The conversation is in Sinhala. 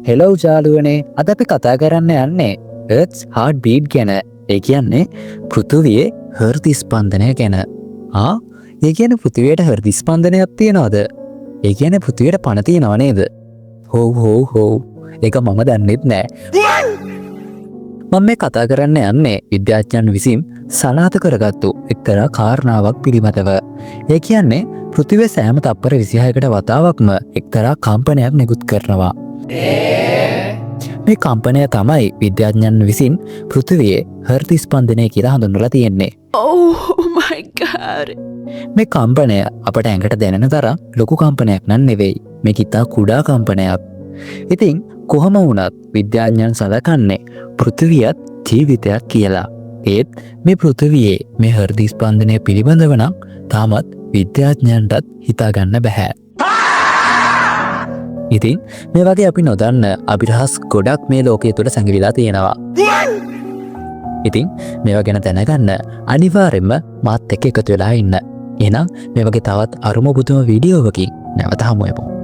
හෙලෝ ජාලුවනේ අද අපි කතා කරන්න යන්නේ Earth's heartbeat ගැන. ඒ කියන්නේ පෘථිවියේ හෘද ස්පන්දනය ගැන. ඒ කියන්නේ පෘථිවියට හෘද ස්පන්දනයක් තියනවද? ඒ කියන්නේ පෘථිවියට පණ තියනව නේද? හොව්. ඒක මම දන්නෙත් නෑ. මම මේ කතා කරන්න යන්නේ විද්‍යාඥයන් විසින් සනාථ කරගත්තු එක්තරා කාරණාවක් පිළිබඳව. ඒ කියන්නේ පෘථිවිය සෑම තප්පර 26කට වතාවක්ම එක්තරා කම්පනයක් නිකුත් කරනවා. මේ කම්පනය තමයි විද්‍යාඥයන් විසින් පෘථිවියේ හෘද ස්පන්දනය කියලා හඳුන්වලා තියෙන්නේ. Oh my god. මේ කම්පනය අපට ඇඟට දැනෙන තරම් ලොකු කම්පනයක් නන් නෙවෙයි. මේක ඉතා කුඩා කම්පනයක්. ඉතින් කොහොම වුණත් විද්‍යාඥයන් සලකන්නේ පෘථිවියත් ජීවිතයක් කියලා. ඒත් මේ පෘථිවියේ මේ හෘද ස්පන්දනය පිළිබඳව නම් තාමත් විද්‍යාඥයන්ටත් හිතාගන්න බැහැ. ඉතින් මේ වගේ අපි නොදන්න අභිරහස් ගොඩක් මේ ලෝකයේ තුල සැඟවිලා තියෙනවා. ඉතින් මේවා ගැන දැනගන්න අනිවාර්යෙන්ම මාත් එක්ක එකතු වෙලා ඉන්න. එහෙනම් මේ වගේ තවත් අරුම පුදුම වීඩියෝවකින් නැවත හමු වෙමු.